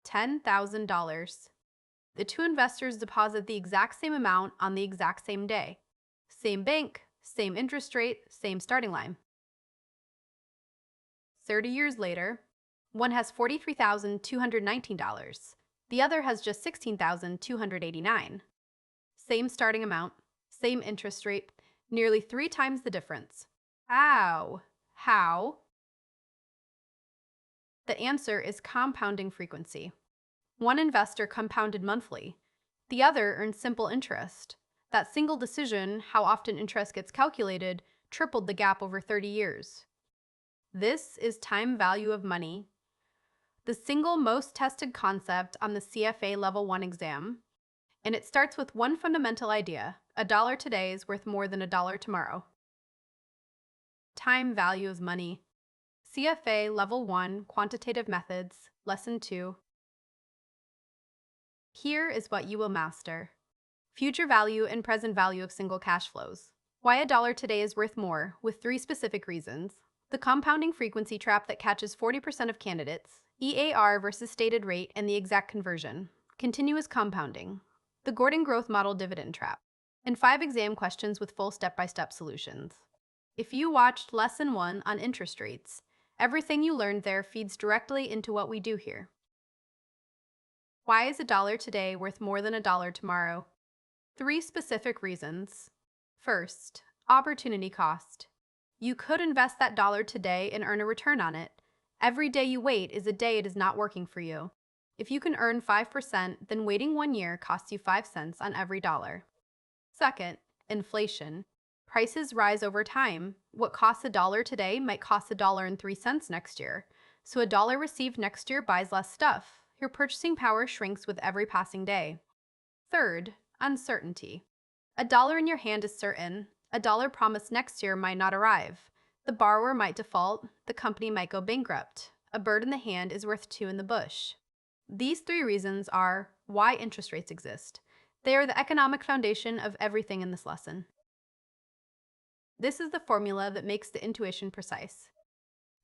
$10,000. The two investors deposit the exact same amount on the exact same day. Same bank, same interest rate, same starting line. 30 years later, one has $43,219. The other has just $16,289. Same starting amount, same interest rate, nearly 3 times the difference. How? How? The answer is compounding frequency. One investor compounded monthly. The other earned simple interest. That single decision, how often interest gets calculated, tripled the gap over 30 years. This is time value of money, the single most tested concept on the CFA Level 1 exam. And it starts with one fundamental idea: $1 today is worth more than $1 tomorrow. Time value of money. CFA Level 1 Quantitative Methods, Lesson 2. Here is what you will master: future value and present value of single cash flows. Why $1 today is worth more, with 3 specific reasons. The compounding frequency trap that catches 40% of candidates, EAR versus stated rate and the exact conversion, continuous compounding, the Gordon growth model dividend trap, and 5 exam questions with full step-by-step solutions. If you watched Lesson 1 on interest rates, everything you learned there feeds directly into what we do here. Why is $1 today worth more than $1 tomorrow? 3 specific reasons. First, opportunity cost. You could invest that dollar today and earn a return on it. Every day you wait is a day it is not working for you. If you can earn 5%, then waiting 1 year costs you 5 cents on every dollar. Second, inflation. Prices rise over time. What costs $1 today might cost $1.03 next year. So $1 received next year buys less stuff. Your purchasing power shrinks with every passing day. Third, uncertainty. $1 in your hand is certain. $1 promised next year might not arrive. The borrower might default. The company might go bankrupt. A bird in the hand is worth 2 in the bush. These 3 reasons are why interest rates exist. They are the economic foundation of everything in this lesson. This is the formula that makes the intuition precise.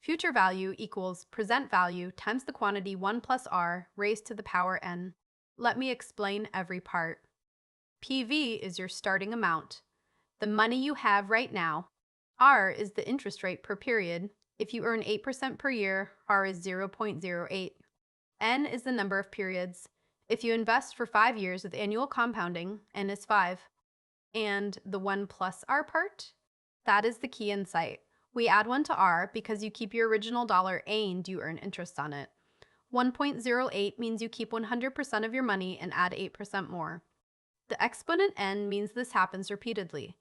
Future value equals present value times the quantity 1 plus r raised to the power n. Let me explain every part. PV is your starting amount, the money you have right now. R is the interest rate per period. If you earn 8% per year, R is 0.08. N is the number of periods. If you invest for 5 years with annual compounding, N is 5. And the 1 plus R part? That is the key insight. We add 1 to R because you keep your original dollar and you earn interest on it. 1.08 means you keep 100% of your money and add 8% more. The exponent n means this happens repeatedly.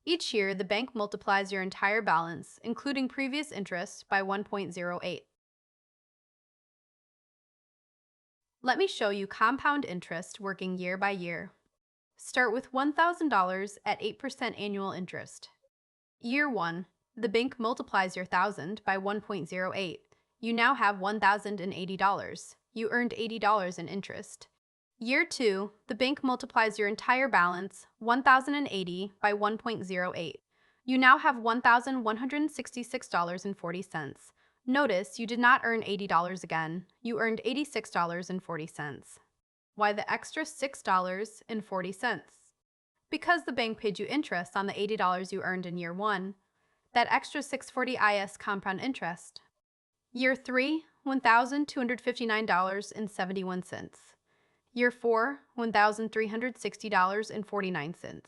Each year, the bank multiplies your entire balance, including previous interest, by 1.08. Let me show you compound interest working year by year. Start with $1,000 at 8% annual interest. Year 1, the bank multiplies your $1,000 by 1.08. You now have $1,080. You earned $80 in interest. Year 2, the bank multiplies your entire balance, $1,080, by 1.08. You now have $1,166.40. Notice you did not earn $80 again. You earned $86.40. Why the extra $6.40? Because the bank paid you interest on the $80 you earned in year 1. That extra $640 is compound interest. Year 3, $1,259.71. Year 4, $1,360.49.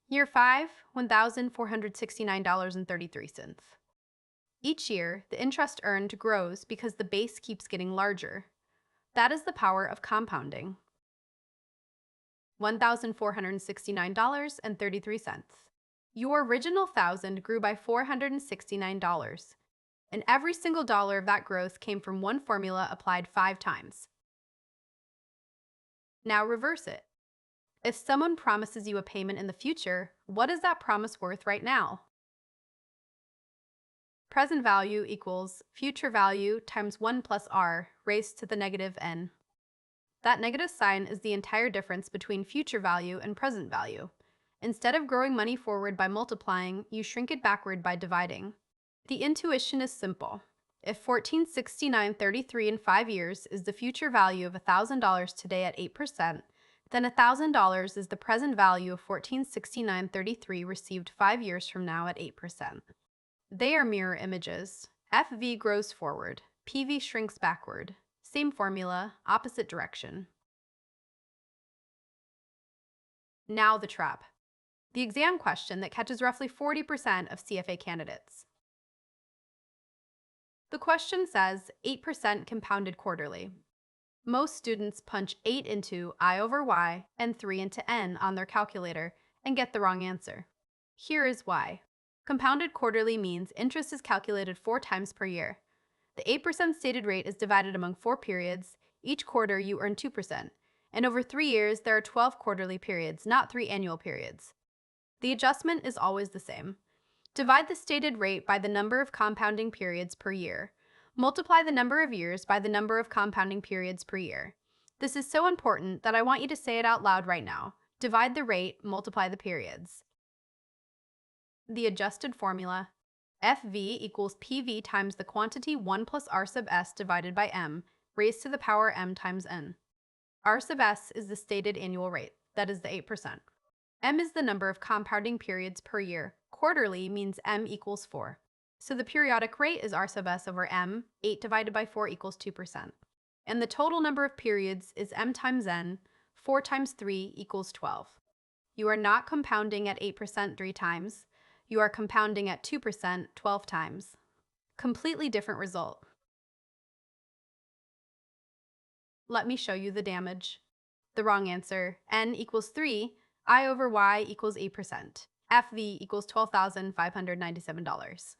Year 5, $1,469.33. Each year, the interest earned grows because the base keeps getting larger. That is the power of compounding. $1,469.33. Your original $1,000 grew by $469, and every single dollar of that growth came from one formula applied 5 times. Now reverse it. If someone promises you a payment in the future, what is that promise worth right now? Present value equals future value times 1 plus r raised to the negative n. That negative sign is the entire difference between future value and present value. Instead of growing money forward by multiplying, you shrink it backward by dividing. The intuition is simple. If 1469.33 in 5 years is the future value of $1,000 today at 8%, then $1,000 is the present value of 1469.33 received 5 years from now at 8%. They are mirror images. FV grows forward, PV shrinks backward. Same formula, opposite direction. Now the trap. The exam question that catches roughly 40% of CFA candidates. The question says 8% compounded quarterly. Most students punch 8 into I over Y and 3 into N on their calculator and get the wrong answer. Here is why. Compounded quarterly means interest is calculated 4 times per year. The 8% stated rate is divided among 4 periods. Each quarter you earn 2%. And over 3 years there are 12 quarterly periods, not 3 annual periods. The adjustment is always the same. Divide the stated rate by the number of compounding periods per year. Multiply the number of years by the number of compounding periods per year. This is so important that I want you to say it out loud right now. Divide the rate, multiply the periods. The adjusted formula, FV equals PV times the quantity 1 plus R sub S divided by M, raised to the power M times N. R sub S is the stated annual rate, that is the 8%. M is the number of compounding periods per year. Quarterly means M equals 4. So the periodic rate is R sub S over M, 8 divided by 4 equals 2%. And the total number of periods is M times N, 4 times 3 equals 12. You are not compounding at 8% 3 times. You are compounding at 2% 12 times. Completely different result. Let me show you the damage. The wrong answer, N equals 3, I over Y equals 8%. FV equals $12,597.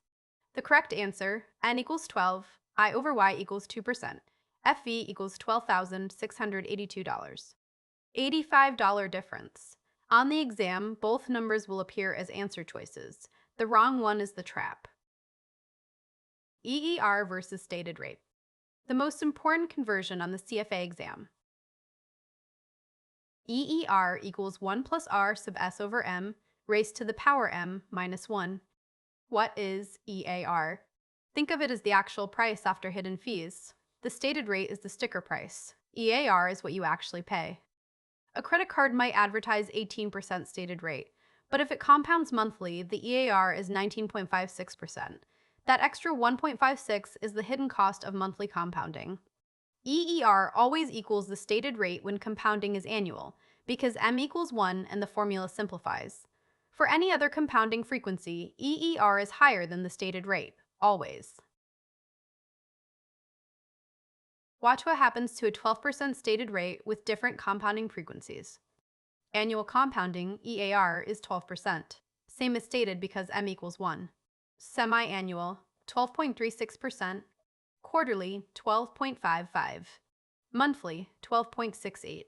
The correct answer, N equals 12, I over Y equals 2%. FV equals $12,682. $85 difference. On the exam, both numbers will appear as answer choices. The wrong one is the trap. EER versus stated rate. The most important conversion on the CFA exam. EER equals 1 plus R sub S over M raised to the power M minus 1. What is EAR? Think of it as the actual price after hidden fees. The stated rate is the sticker price. EAR is what you actually pay. A credit card might advertise 18% stated rate, but if it compounds monthly, the EAR is 19.56%. That extra 1.56 is the hidden cost of monthly compounding. EER always equals the stated rate when compounding is annual, because M equals 1 and the formula simplifies. For any other compounding frequency, EER is higher than the stated rate, always. Watch what happens to a 12% stated rate with different compounding frequencies. Annual compounding, EAR, is 12%. Same as stated because M equals 1. Semi-annual, 12.36%. Quarterly, 12.55. Monthly, 12.68.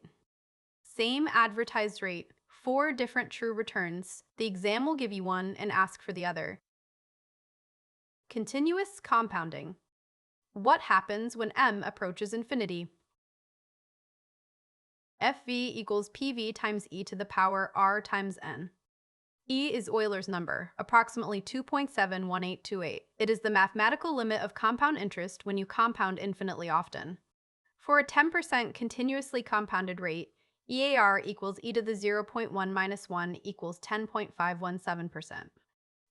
Same advertised rate, 4 different true returns. The exam will give you one and ask for the other. Continuous compounding. What happens when M approaches infinity? FV equals PV times e to the power R times N. E is Euler's number, approximately 2.71828. It is the mathematical limit of compound interest when you compound infinitely often. For a 10% continuously compounded rate, EAR equals e to the 0.1 minus 1 equals 10.517%.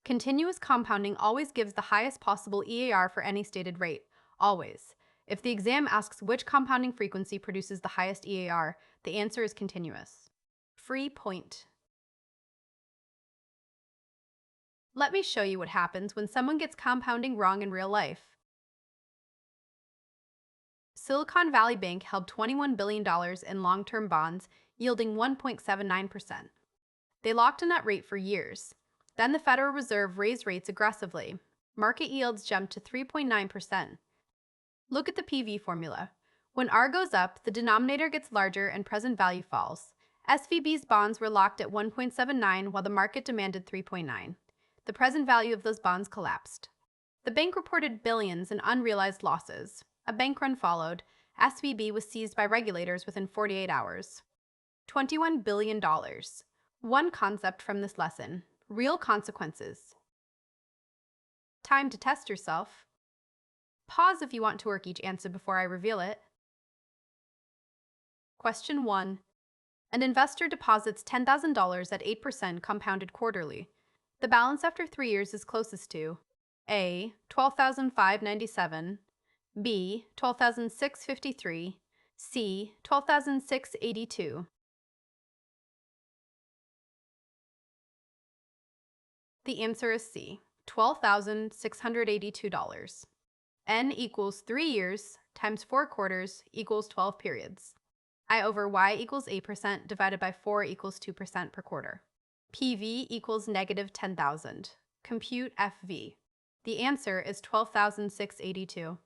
Continuous compounding always gives the highest possible EAR for any stated rate, always. If the exam asks which compounding frequency produces the highest EAR, the answer is continuous. Free point. Let me show you what happens when someone gets compounding wrong in real life. Silicon Valley Bank held $21 billion in long-term bonds, yielding 1.79%. They locked in that rate for years. Then the Federal Reserve raised rates aggressively. Market yields jumped to 3.9%. Look at the PV formula. When R goes up, the denominator gets larger and present value falls. SVB's bonds were locked at 1.79 while the market demanded 3.9. The present value of those bonds collapsed. The bank reported billions in unrealized losses. A bank run followed. SVB was seized by regulators within 48 hours. $21 billion. One concept from this lesson: real consequences. Time to test yourself. Pause if you want to work each answer before I reveal it. Question 1. An investor deposits $10,000 at 8% compounded quarterly. The balance after 3 years is closest to A. 12,597, B. 12,653, C. 12,682. The answer is C. $12,682. N equals 3 years times 4 quarters equals 12 periods. I over Y equals 8% divided by 4 equals 2% per quarter. PV equals negative 10,000. Compute FV. The answer is 12,682.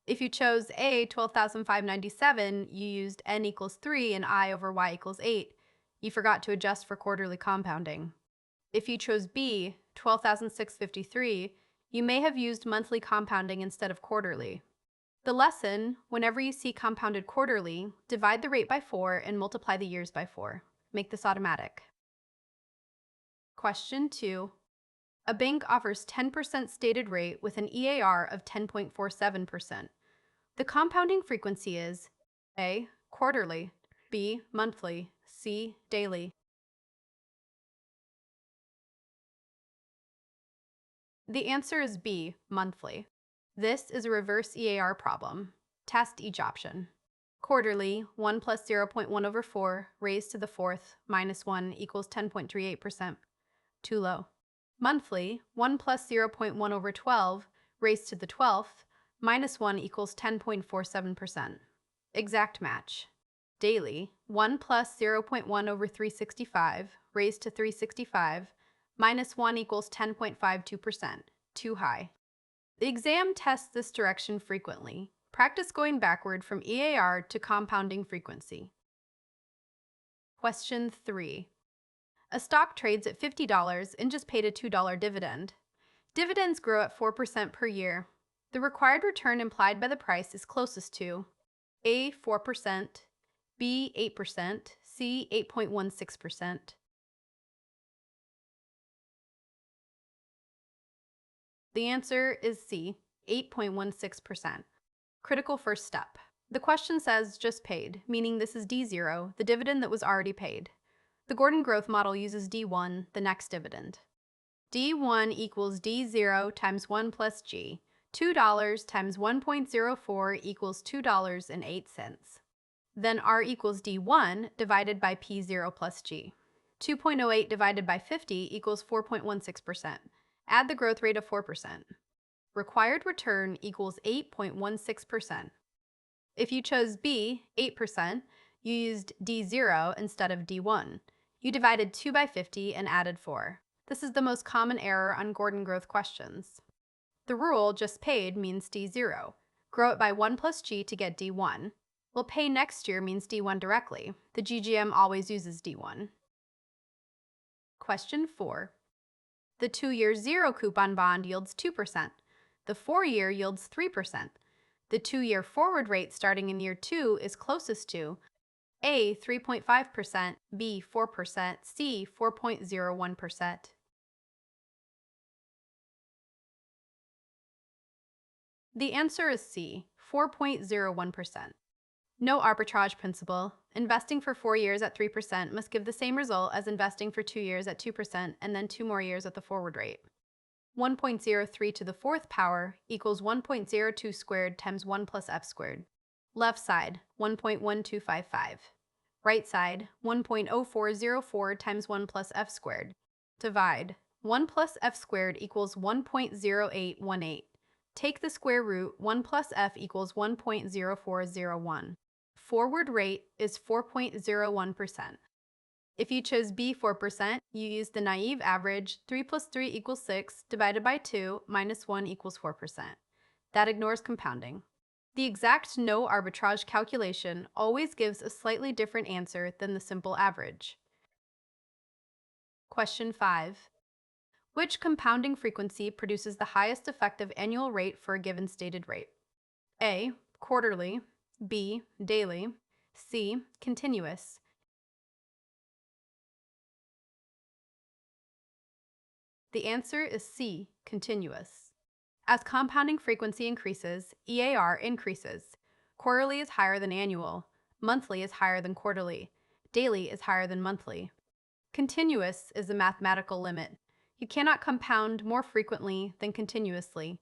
If you chose A, 12,597, you used N equals 3 and I over Y equals 8. You forgot to adjust for quarterly compounding. If you chose B, 12,653, you may have used monthly compounding instead of quarterly. The lesson: whenever you see compounded quarterly, divide the rate by 4 and multiply the years by 4. Make this automatic. Question 2. A bank offers 10% stated rate with an EAR of 10.47%. The compounding frequency is A. Quarterly, B. Monthly, C. Daily. The answer is B. Monthly. This is a reverse EAR problem. Test each option. Quarterly, 1 plus 0.1 over 4 raised to the 4th minus 1 equals 10.38%. Too low. Monthly, 1 plus 0.1 over 12 raised to the 12th minus 1 equals 10.47%. Exact match. Daily, 1 plus 0.1 over 365 raised to 365 minus 1 equals 10.52%. Too high. The exam tests this direction frequently. Practice going backward from EAR to compounding frequency. Question 3. A stock trades at $50 and just paid a $2 dividend. Dividends grow at 4% per year. The required return implied by the price is closest to A. 4%, B. 8%, C. 8.16%. The answer is C. 8.16%. Critical first step. The question says just paid, meaning this is D0, the dividend that was already paid. The Gordon growth model uses D1, the next dividend. D1 equals D0 times 1 plus G. $2 times 1.04 equals $2.08. Then R equals D1 divided by P0 plus G. 2.08 divided by 50 equals 4.16%. Add the growth rate of 4%. Required return equals 8.16%. If you chose B, 8%, you used D0 instead of D1. You divided 2 by 50 and added 4. This is the most common error on Gordon growth questions. The rule just paid means D0. Grow it by 1 plus G to get D1. Well, pay next year means D1 directly. The GGM always uses D1. Question 4. The 2-year zero coupon bond yields 2%. The 4-year yields 3%. The 2-year forward rate starting in year 2 is closest to A. 3.5%, B. 4%, C. 4.01%. The answer is C. 4.01%. No arbitrage principle. Investing for 4 years at 3% must give the same result as investing for 2 years at 2% and then 2 more years at the forward rate. 1.03 to the 4th power equals 1.02 squared times 1 plus f squared. Left side, 1.1255. Right side, 1.0404 times 1 plus f squared. Divide. 1 plus f squared equals 1.0818. Take the square root, 1 plus f equals 1.0401. Forward rate is 4.01%. If you chose B, 4%, you use the naive average, 3 plus 3 equals 6, divided by 2, minus 1 equals 4%. That ignores compounding. The exact no arbitrage calculation always gives a slightly different answer than the simple average. Question 5. Which compounding frequency produces the highest effective annual rate for a given stated rate? A. Quarterly, B. Daily, C. Continuous. The answer is C. Continuous. As compounding frequency increases, EAR increases. Quarterly is higher than annual, monthly is higher than quarterly, daily is higher than monthly. Continuous is the mathematical limit. You cannot compound more frequently than continuously.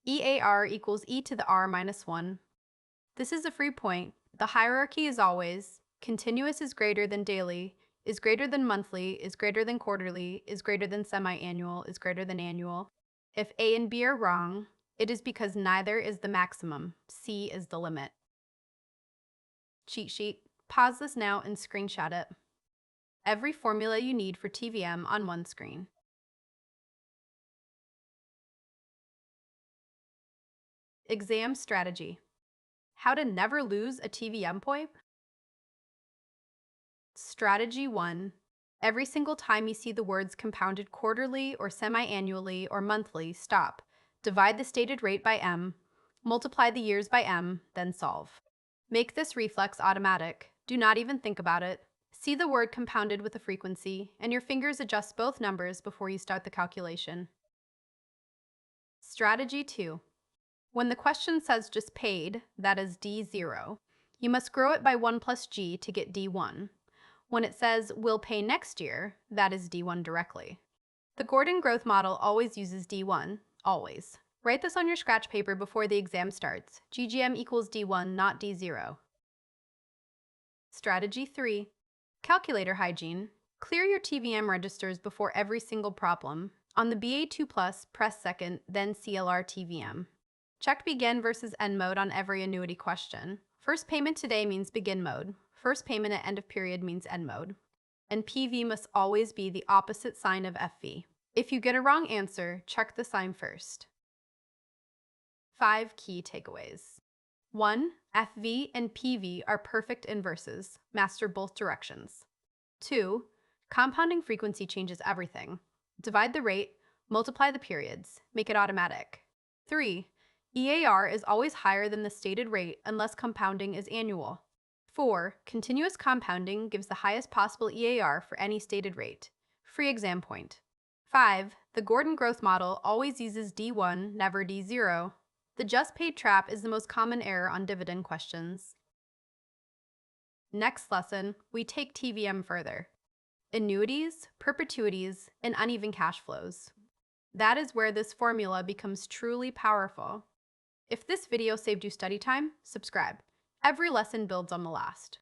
EAR equals e to the r minus 1. This is a free point. The hierarchy is always continuous is greater than daily, is greater than monthly, is greater than quarterly, is greater than semi-annual, is greater than annual. If A and B are wrong, it is because neither is the maximum. C is the limit. Cheat sheet. Pause this now and screenshot it. Every formula you need for TVM on one screen. Exam strategy. How to never lose a TVM point? Strategy 1. Every single time you see the words compounded quarterly or semi-annually or monthly, stop. Divide the stated rate by m, multiply the years by m, then solve. Make this reflex automatic. Do not even think about it. See the word compounded with a frequency, and your fingers adjust both numbers before you start the calculation. Strategy 2. When the question says just paid, that is D0, you must grow it by 1 plus G to get D1. When it says will pay next year, that is D1 directly. The Gordon growth model always uses D1, always. Write this on your scratch paper before the exam starts. GGM equals D1, not D0. Strategy 3. Calculator hygiene. Clear your TVM registers before every single problem. On the BA2+, press second, then CLR TVM. Check begin versus end mode on every annuity question. First payment today means begin mode. First payment at end of period means end mode. And PV must always be the opposite sign of FV. If you get a wrong answer, check the sign first. 5 key takeaways. 1. FV and PV are perfect inverses. Master both directions. 2. Compounding frequency changes everything. Divide the rate, multiply the periods, make it automatic. 3. EAR is always higher than the stated rate unless compounding is annual. 4. Continuous compounding gives the highest possible EAR for any stated rate. Free exam point. 5. The Gordon growth model always uses D1, never D0. The just paid trap is the most common error on dividend questions. Next lesson, we take TVM further. Annuities, perpetuities, and uneven cash flows. That is where this formula becomes truly powerful. If this video saved you study time, subscribe. Every lesson builds on the last.